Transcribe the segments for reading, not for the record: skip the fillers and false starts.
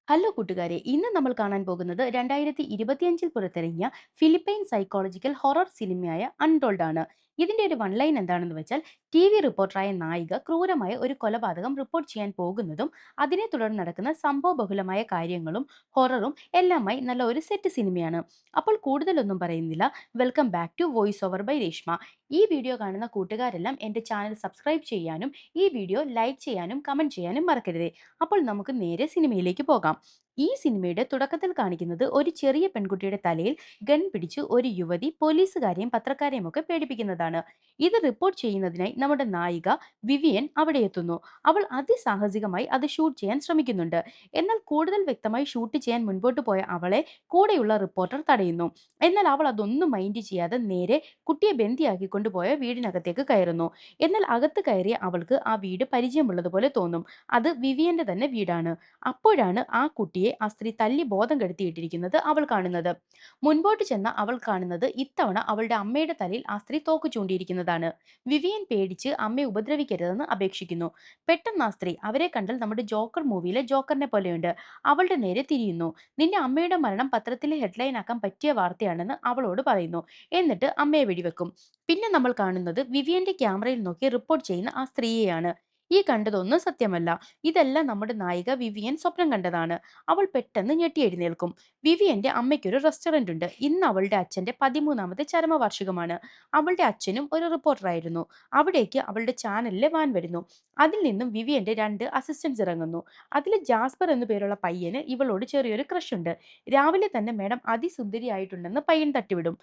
Hello കൂട്ടുകാരെ, ഇന്ന് നമ്മൾ കാണാൻ പോകുന്നത് 2025 പുറത്തിറങ്ങിയ ഫിലിപ്പൈൻ സൈക്കോളജിക്കൽ ഹൊറർ സിനിമയായ അൺടോൾഡ് ആണ്. ഇതിന്റെ ഒരു വൺ ലൈൻ എന്താണെന്ന് വെച്ചാൽ, TV റിപ്പോർട്ടറായ നായിക ക്രൂരമായ ഒരു കൊലപാതകം റിപ്പോർട്ട് ചെയ്യാൻ പോകുന്നതും അതിനെ തുടർന്ന് നടക്കുന്ന സംഭവബഹുലമായ കാര്യങ്ങളും ഹൊററും എല്ലാമായി നല്ല ഒരു സെറ്റ് സിനിമയാണ്. അപ്പോൾ കൂടുതലൊന്നും പറയുന്നില്ല. Welcome back to voice over by Reshma. ഈ വീഡിയോ കാണുന്ന കൂട്ടുകാരെല്ലാം എൻ്റെ ചാനൽ സബ്സ്ക്രൈബ് ചെയ്യാനും ഈ വീഡിയോ ലൈക്ക് ചെയ്യാനും കമന്റ് ചെയ്യാനും മറക്കരുതേ. അപ്പോൾ നമുക്ക് നേരെ സിനിമയിലേക്ക് പോകാം. ഈ സിനിമയുടെ തുടക്കത്തിൽ കാണിക്കുന്നത് ഒരു ചെറിയ പെൺകുട്ടിയുടെ തലയിൽ ഗൺ പിടിച്ച് ഒരു യുവതി പോലീസുകാരെയും പത്രക്കാരെയും ഒക്കെ പേടിപ്പിക്കുന്നതാണ്. ഇത് റിപ്പോർട്ട് ചെയ്യുന്നതിനായി നമ്മുടെ നായിക വിവിയൻ അവിടെ എത്തുന്നു. അവൾ അതിസാഹസികമായി അത് ഷൂട്ട് ചെയ്യാൻ ശ്രമിക്കുന്നുണ്ട്. എന്നാൽ കൂടുതൽ വ്യക്തമായി ഷൂട്ട് ചെയ്യാൻ മുൻപോട്ട് പോയ അവളെ കൂടെയുള്ള റിപ്പോർട്ടർ തടയുന്നു. എന്നാൽ അവൾ അതൊന്നും മൈൻഡ് ചെയ്യാതെ നേരെ കുട്ടിയെ ബന്ദിയാക്കി കൊണ്ടുപോയ വീടിനകത്തേക്ക് കയറുന്നു. എന്നാൽ അകത്ത് കയറിയ അവൾക്ക് ആ വീട് പരിചയമുള്ളതുപോലെ തോന്നും. അത് വിവിയന്റെ തന്നെ വീടാണ്. അപ്പോഴാണ് ആ കുട്ടിയെ ആ സ്ത്രീ തല്ലി ബോധം കെടുത്തിയിട്ടിരിക്കുന്നത് അവൾ കാണുന്നത്. മുൻപോട്ട് ചെന്ന അവൾ കാണുന്നത് ഇത്തവണ അവളുടെ അമ്മയുടെ തലയിൽ ആ സ്ത്രീ തോക്ക് ചൂണ്ടിയിരിക്കുന്നതാണ്. വിവിയൻ പേടിച്ച് അമ്മയെ ഉപദ്രവിക്കരുതെന്ന് അപേക്ഷിക്കുന്നു. പെട്ടെന്ന് ആ സ്ത്രീ അവരെ കണ്ടാൽ നമ്മുടെ ജോക്കർ മൂവിയിലെ ജോക്കറിനെ പോലെയുണ്ട്. അവളുടെ നേരെ തിരിയുന്നു. നിന്റെ അമ്മയുടെ മരണം പത്രത്തിലെ ഹെഡ്ലൈൻ ആക്കാൻ പറ്റിയ വാർത്തയാണെന്ന് അവളോട് പറയുന്നു. എന്നിട്ട് അമ്മയെ വെടിവെക്കും. പിന്നെ നമ്മൾ കാണുന്നത് വിവിയന്റെ ക്യാമറയിൽ നോക്കി റിപ്പോർട്ട് ചെയ്യുന്ന ആ സ്ത്രീയെയാണ്. ഈ കണ്ടതൊന്നും സത്യമല്ല. ഇതെല്ലാം നമ്മുടെ നായിക വിവിയൻ സ്വപ്നം കണ്ടതാണ്. അവൾ പെട്ടെന്ന് ഞെട്ടി എഴുന്നേൽക്കും. വിവിയന്റെ അമ്മയ്ക്കൊരു റെസ്റ്റോറന്റ് ഉണ്ട്. ഇന്ന് അവളുടെ അച്ഛന്റെ 13ാമത്തെ ചരമവാർഷികമാണ്. അവളുടെ അച്ഛനും ഒരു റിപ്പോർട്ടറായിരുന്നു. അവിടേക്ക് അവളുടെ ചാനലിലെ വാൻ വരുന്നു. അതിൽ നിന്നും വിവിയന്റെ 2 അസിസ്റ്റന്റ്സ് ഇറങ്ങുന്നു. അതിൽ ജാസ്പർ എന്നു പേരുള്ള പയ്യന് ഇവളോട് ചെറിയൊരു ക്രഷ് ഉണ്ട്. രാവിലെ തന്നെ മേഡം അതിസുന്ദരിയായിട്ടുണ്ടെന്ന് പയ്യൻ തട്ടിവിടും.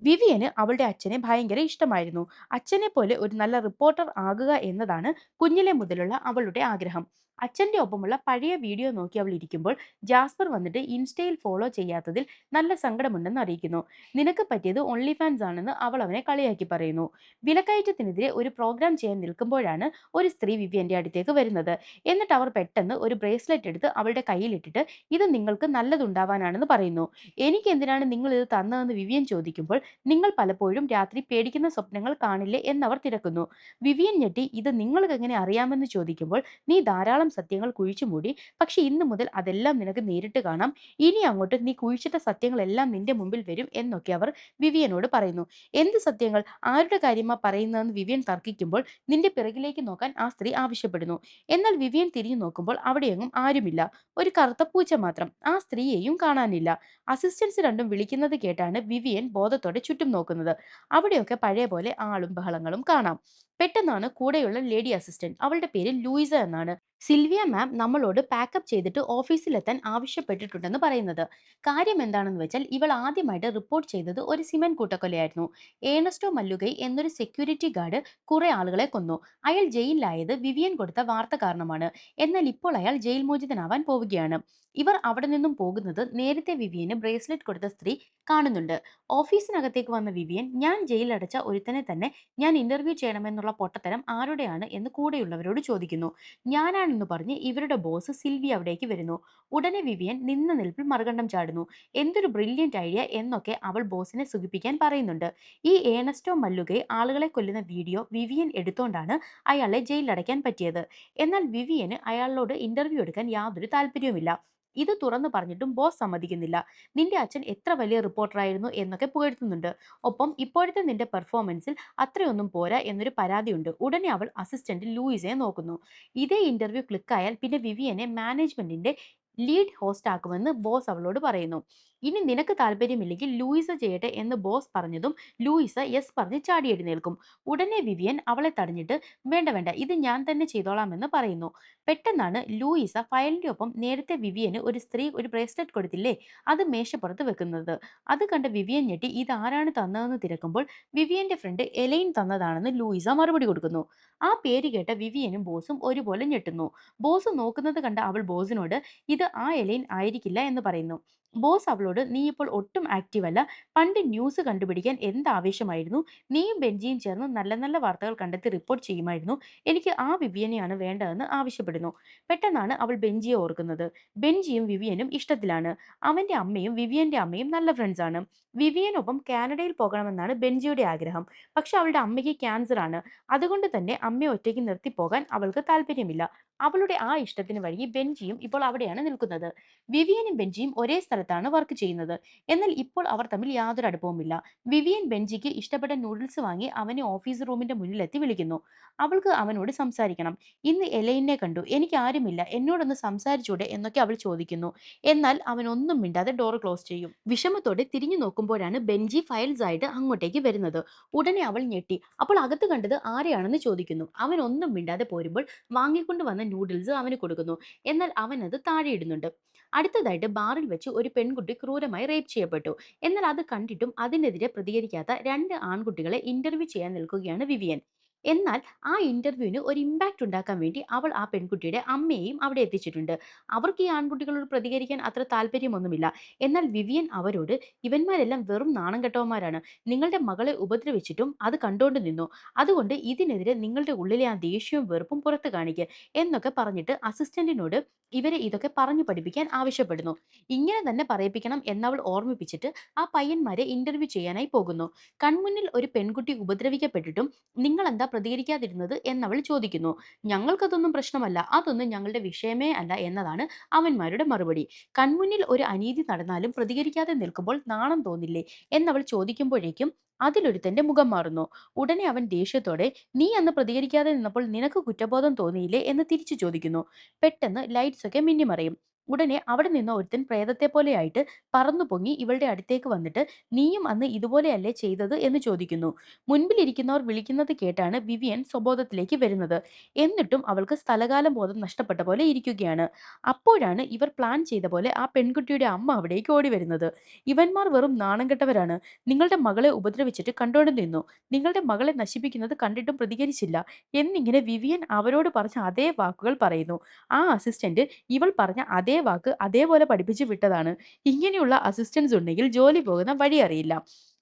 വിവിയന് അവളുടെ അച്ഛനെ ഭയങ്കര ഇഷ്ടമായിരുന്നു. അച്ഛനെ പോലെ ഒരു നല്ല റിപ്പോർട്ടർ ആകുക എന്നതാണ് കുഞ്ഞിലെ മുതലുള്ള അവളുടെ ആഗ്രഹം. അച്ഛന്റെ ഒപ്പമുള്ള പഴയ വീഡിയോ നോക്കി അവൾ ഇരിക്കുമ്പോൾ ജാസ്പർ വന്നിട്ട് ഇൻസ്റ്റയിൽ ഫോളോ ചെയ്യാത്തതിൽ നല്ല സങ്കടമുണ്ടെന്ന് അറിയിക്കുന്നു. നിനക്ക് പറ്റിയത് ഓൺലി ഫാൻസ് ആണെന്ന് അവൾ അവനെ കളിയാക്കി പറയുന്നു. വിലക്കയറ്റത്തിനെതിരെ ഒരു പ്രോഗ്രാം ചെയ്യാൻ നിൽക്കുമ്പോഴാണ് ഒരു സ്ത്രീ വിവിയന്റെ അടുത്തേക്ക് വരുന്നത്. എന്നിട്ട് അവർ പെട്ടെന്ന് ഒരു ബ്രേസ്ലെറ്റ് എടുത്ത് അവളുടെ കയ്യിലിട്ടിട്ട് ഇത് നിങ്ങൾക്ക് നല്ലതുണ്ടാവാനാണെന്ന് പറയുന്നു. എനിക്ക് എന്തിനാണ് നിങ്ങൾ ഇത് തന്നതെന്ന് വിവിയൻ ചോദിക്കുമ്പോൾ നിങ്ങൾ പലപ്പോഴും രാത്രി പേടിക്കുന്ന സ്വപ്നങ്ങൾ കാണില്ലേ എന്നവർ തിരക്കുന്നു. വിവിയൻ ഞെട്ടി ഇത് നിങ്ങൾക്ക് എങ്ങനെ അറിയാമെന്ന് ചോദിക്കുമ്പോൾ നീ ധാരാളം സത്യങ്ങൾ കുഴിച്ചുമൂടി. പക്ഷെ ഇന്നു മുതൽ അതെല്ലാം നിനക്ക് നേരിട്ട് കാണാം. ഇനി അങ്ങോട്ട് നീ കുഴിച്ചിട്ട സത്യങ്ങളെല്ലാം നിന്റെ മുമ്പിൽ വരും എന്നൊക്കെ അവർ വിവിയനോട് പറയുന്നു. എന്ത് സത്യങ്ങൾ? ആരുടെ കാര്യമാ പറയുന്നതെന്ന് വിവിയൻ തർക്കിക്കുമ്പോൾ നിന്റെ പിറകിലേക്ക് നോക്കാൻ ആ സ്ത്രീ ആവശ്യപ്പെടുന്നു. എന്നാൽ വിവിയൻ തിരിഞ്ഞു നോക്കുമ്പോൾ അവിടെയെങ്ങും ആരുമില്ല. ഒരു കറുത്ത പൂച്ച മാത്രം. ആ സ്ത്രീയെയും കാണാനില്ല. അസിസ്റ്റൻസ് രണ്ടും വിളിക്കുന്നത് കേട്ടാണ് വിവിയൻ ബോധത്തോടെ ചുറ്റും നോക്കുന്നത്. അവിടെയൊക്കെ പഴയ പോലെ ആളും ബഹളങ്ങളും കാണാം. പെട്ടെന്നാണ് കൂടെയുള്ള ലേഡി അസിസ്റ്റന്റ്, അവളുടെ പേര് ലൂയിസ എന്നാണ്, സിൽവിയ മാം നമ്മളോട് പാക്കപ്പ് ചെയ്തിട്ട് ഓഫീസിലെത്താൻ ആവശ്യപ്പെട്ടിട്ടുണ്ടെന്ന് പറയുന്നത്. കാര്യം എന്താണെന്ന് വെച്ചാൽ ഇവൾ ആദ്യമായിട്ട് റിപ്പോർട്ട് ചെയ്തത് ഒരു സിമന്റ് കൂട്ടക്കൊലയായിരുന്നു. ഏണസ്റ്റോ മല്ലുകൈ എന്നൊരു സെക്യൂരിറ്റി ഗാർഡ് കുറെ ആളുകളെ കൊന്നു. അയാൾ ജയിലിലായത് വിവിയൻ കൊടുത്ത വാർത്ത കാരണമാണ്. എന്നാൽ ഇപ്പോൾ അയാൾ ജയിൽ മോചിതനാവാൻ പോവുകയാണ്. ഇവർ അവിടെ നിന്നും പോകുന്നത് നേരത്തെ വിവിയന് ബ്രേസ്ലെറ്റ് കൊടുത്ത സ്ത്രീ കാണുന്നുണ്ട്. ഓഫീസിനകത്തേക്ക് വന്ന വിവിയൻ ഞാൻ ജയിലടച്ച ഒരുത്തനെ തന്നെ ഞാൻ ഇന്റർവ്യൂ ചെയ്യണമെന്നുള്ള പൊട്ടത്തരം ആരുടെയാണ് എന്ന് കൂടെയുള്ളവരോട് ചോദിക്കുന്നു. ഞാനാണെന്ന് പറഞ്ഞ് ഇവരുടെ ബോസ് സിൽവി അവിടേക്ക് വരുന്നു. ഉടനെ വിവിയൻ നിന്ന നിൽപ്പിൽ മറുകണ്ഠം ചാടുന്നു. എന്തൊരു ബ്രില്യന്റ് ഐഡിയ എന്നൊക്കെ അവൾ ബോസിനെ സുഖിപ്പിക്കാൻ പറയുന്നുണ്ട്. ഈ ഏണസ്റ്റോ മല്ലുകൈ ആളുകളെ കൊല്ലുന്ന വീഡിയോ വിവിയൻ എടുത്തോണ്ടാണ് അയാളെ ജയിലടയ്ക്കാൻ പറ്റിയത്. എന്നാൽ വിവിയന് അയാളോട് ഇന്റർവ്യൂ എടുക്കാൻ യാതൊരു താല്പര്യവുമില്ല. ഇത് തുറന്നു പറഞ്ഞിട്ടും ബോസ് സമ്മതിക്കുന്നില്ല. നിന്റെ അച്ഛൻ എത്ര വലിയ റിപ്പോർട്ടറായിരുന്നു എന്നൊക്കെ പുകഴ്ത്തുന്നുണ്ട്. ഒപ്പം ഇപ്പോഴത്തെ നിന്റെ പെർഫോമൻസിൽ അത്രയൊന്നും പോരാ എന്നൊരു പരാതിയുണ്ട്. ഉടനെ അവൾ അസിസ്റ്റന്റ് ലൂയിസയെ നോക്കുന്നു. ഇതേ ഇന്റർവ്യൂ ക്ലിക്കായാൽ പിന്നെ വിവിയനെ മാനേജ്മെന്റിന്റെ ലീഡ് ഹോസ്റ്റ് ആക്കുമെന്ന് ബോസ് അവളോട് പറയുന്നു. ഇനി നിനക്ക് താല്പര്യമില്ലെങ്കിൽ ലൂയിസ ചെയ്യട്ടെ എന്ന് ബോസ് പറഞ്ഞതും ലൂയിസ യെസ് പറഞ്ഞ് ചാടി എഴുന്നേൽക്കും. ഉടനെ വിവിയൻ അവളെ തടഞ്ഞിട്ട് വേണ്ട വേണ്ട ഇത് ഞാൻ തന്നെ ചെയ്തോളാം എന്ന് പറയുന്നു. പെട്ടെന്നാണ് ലൂയിസ ഫയലിന്റെ ഒപ്പം നേരത്തെ വിവിയന് ഒരു സ്ത്രീ ഒരു ബ്രേസ്ലെറ്റ് കൊടുത്തില്ലേ, അത് മേശപ്പുറത്ത് വെക്കുന്നത്. അത് കണ്ട വിവിയൻ ഞെട്ടി ഇത് ആരാണ് തന്നതെന്ന് തിരക്കുമ്പോൾ വിവിയന്റെ ഫ്രണ്ട് എലൈൻ തന്നതാണെന്ന് ലൂയിസ മറുപടി കൊടുക്കുന്നു. ആ പേര് കേട്ട വിവിയനും ബോസും ഒരുപോലെ ഞെട്ടുന്നു. ബോസ് നോക്കുന്നത് കണ്ട അവൾ ബോസിനോട് ഇത് ആ എലൈൻ ആയിരിക്കില്ല എന്ന് പറയുന്നു. ബോസ് അവളോട് നീ ഇപ്പോൾ ഒട്ടും ആക്റ്റീവ് അല്ല. പണ്ട് ന്യൂസ് കണ്ടുപിടിക്കാൻ എന്ത് ആവേശമായിരുന്നു. നീയും ബെഞ്ചിയും ചേർന്ന് നല്ല നല്ല വാർത്തകൾ കണ്ടെത്തി റിപ്പോർട്ട് ചെയ്യുമായിരുന്നു. എനിക്ക് ആ വിവിയനെയാണ് വേണ്ടതെന്ന് ആവശ്യപ്പെടുന്നു. പെട്ടെന്നാണ് അവൾ ബെഞ്ചിയെ ഓർക്കുന്നത്. ബെഞ്ചിയും വിവിയനും ഇഷ്ടത്തിലാണ്. അവന്റെ അമ്മയും വിവിയന്റെ അമ്മയും നല്ല ഫ്രണ്ട്സ് ആണ്. വിവിയനൊപ്പം കാനഡയിൽ പോകണമെന്നാണ് ബെഞ്ചിയുടെ ആഗ്രഹം. പക്ഷെ അവളുടെ അമ്മയ്ക്ക് ക്യാൻസർ ആണ്. അതുകൊണ്ട് തന്നെ അമ്മയെ ഒറ്റയ്ക്ക് നിർത്തി പോകാൻ അവൾക്ക് താല്പര്യമില്ല. അവളുടെ ആ ഇഷ്ടത്തിന് വഴങ്ങി ബെഞ്ചിയും ഇപ്പോൾ അവിടെയാണ് നിൽക്കുന്നത്. വിവിയനും ബെഞ്ചിയും ഒരേ സ്ഥലത്താണ് വർക്ക് ചെയ്യുന്നത്. എന്നാൽ ഇപ്പോൾ അവർ തമ്മിൽ യാതൊരു അടുപ്പവുമില്ല. വിവിയൻ ബെഞ്ചിക്ക് ഇഷ്ടപ്പെട്ട നൂഡിൽസ് വാങ്ങി അവനെ ഓഫീസ് റൂമിന്റെ മുന്നിലെത്തി വിളിക്കുന്നു. അവൾക്ക് അവനോട് സംസാരിക്കണം. ഇന്ന് എലൈനെ കണ്ടു, എനിക്ക് ആരുമില്ല, എന്നോടൊന്ന് സംസാരിച്ചൂടെ എന്നൊക്കെ അവൾ ചോദിക്കുന്നു. എന്നാൽ അവൻ ഒന്നും മിണ്ടാതെ ഡോർ ക്ലോസ് ചെയ്യും. വിഷമത്തോടെ തിരിഞ്ഞു നോക്കുമ്പോഴാണ് ബെഞ്ചി ഫയൽസ് ആയിട്ട് അങ്ങോട്ടേക്ക് വരുന്നത്. ഉടനെ അവൾ ഞെട്ടി. അപ്പോൾ അകത്ത് കണ്ടത് ആരെയാണെന്ന് ചോദിക്കുന്നു. അവൻ ഒന്നും മിണ്ടാതെ പോരുമ്പോൾ വാങ്ങിക്കൊണ്ട് വന്ന നൂഡിൽസ് അവന് കൊടുക്കുന്നു. എന്നാൽ അവൻ അത് താഴെ ഇടുന്നുണ്ട്. അടുത്തതായിട്ട് ബാറിൽ വെച്ച് ഒരു പെൺകുട്ടി ക്രൂരമായി റേപ്പ് ചെയ്യപ്പെട്ടു. എന്നാൽ അത് കണ്ടിട്ടും അതിനെതിരെ പ്രതികരിക്കാത്ത രണ്ട് ആൺകുട്ടികളെ ഇന്റർവ്യൂ ചെയ്യാൻ നിൽക്കുകയാണ് വിവിയൻ. എന്നാൽ ആ ഇന്റർവ്യൂവിന് ഒരു ഇമ്പാക്ട് ഉണ്ടാക്കാൻ വേണ്ടി അവൾ ആ പെൺകുട്ടിയുടെ അമ്മയെയും അവിടെ എത്തിച്ചിട്ടുണ്ട്. അവർക്ക് ഈ ആൺകുട്ടികളോട് പ്രതികരിക്കാൻ അത്ര താല്പര്യമൊന്നുമില്ല. എന്നാൽ വിവിയൻ അവരോട്, ഇവന്മാരെല്ലാം വെറും നാണം കെട്ടവന്മാരാണ്, നിങ്ങളുടെ മകളെ ഉപദ്രവിച്ചിട്ടും അത് കണ്ടോണ്ട് നിന്നു, അതുകൊണ്ട് ഇതിനെതിരെ നിങ്ങളുടെ ഉള്ളിലെ ആ ദേഷ്യവും വെറുപ്പും പുറത്ത് കാണിക്കുക എന്നൊക്കെ പറഞ്ഞിട്ട് അസിസ്റ്റന്റിനോട് ഇവരെ ഇതൊക്കെ പറഞ്ഞു പഠിപ്പിക്കാൻ ആവശ്യപ്പെടുന്നു. ഇങ്ങനെ തന്നെ പറയിപ്പിക്കണം എന്നവൾ ഓർമ്മിപ്പിച്ചിട്ട് ആ പയ്യന്മാരെ ഇന്റർവ്യൂ ചെയ്യാനായി പോകുന്നു. കൺമുന്നിൽ ഒരു പെൺകുട്ടി ഉപദ്രവിക്കപ്പെട്ടിട്ടും നിങ്ങൾ എന്താ പ്രതികരിക്കാതിരുന്നത് എന്നവൾ ചോദിക്കുന്നു. ഞങ്ങൾക്കതൊന്നും പ്രശ്നമല്ല, അതൊന്നും ഞങ്ങളുടെ വിഷയമേ അല്ല എന്നതാണ് അവന്മാരുടെ മറുപടി. കൺമുന്നിൽ ഒരു അനീതി നടന്നാലും പ്രതികരിക്കാതെ നിൽക്കുമ്പോൾ നാണം തോന്നില്ലേ എന്നവൾ ചോദിക്കുമ്പോഴേക്കും അതിലൊരുത്തന്റെ മുഖം മാറുന്നു. ഉടനെ അവൻ ദേഷ്യത്തോടെ, നീ അന്ന് പ്രതികരിക്കാതെ നിന്നപ്പോൾ നിനക്ക് കുറ്റബോധം തോന്നിയില്ലേ എന്ന് തിരിച്ചു ചോദിക്കുന്നു. പെട്ടെന്ന് ലൈറ്റ്സ് ഒക്കെ മിന്നിമറയും. ഉടനെ അവിടെ നിന്ന് ഒരുത്തൻ പ്രേതത്തെ പോലെയായിട്ട് പറന്നു പൊങ്ങി ഇവളുടെ അടുത്തേക്ക് വന്നിട്ട്, നീയും അന്ന് ഇതുപോലെയല്ലേ ചെയ്തത് എന്ന് ചോദിക്കുന്നു. മുൻപിലിരിക്കുന്നവർ വിളിക്കുന്നത് കേട്ടാണ് വിവിയൻ സ്വബോധത്തിലേക്ക് വരുന്നത്. എന്നിട്ടും അവൾക്ക് സ്ഥലകാലം ബോധം നഷ്ടപ്പെട്ട പോലെ ഇരിക്കുകയാണ്. അപ്പോഴാണ് ഇവർ പ്ലാൻ ചെയ്ത പോലെ ആ പെൺകുട്ടിയുടെ അമ്മ അവിടേക്ക് ഓടി വരുന്നത്. ഇവന്മാർ വെറും നാണം കെട്ടവരാണ്, നിങ്ങളുടെ മകളെ ഉപദ്രവിച്ചിട്ട് കണ്ടോണ്ട് നിന്നു, നിങ്ങളുടെ മകളെ നശിപ്പിക്കുന്നത് കണ്ടിട്ടും പ്രതികരിച്ചില്ല എന്നിങ്ങനെ വിവിയൻ അവരോട് പറഞ്ഞ അതേ വാക്കുകൾ പറയുന്നു. ആ അസിസ്റ്റന്റ് ഇവൾ പറഞ്ഞ അതേ വാക്ക് അതേപോലെ പഠിപ്പിച്ചു വിട്ടതാണ്. ഇങ്ങനെയുള്ള അസിസ്റ്റൻസ് ഉണ്ടെങ്കിൽ ജോലി പോകുന്ന വഴി അറിയില്ല.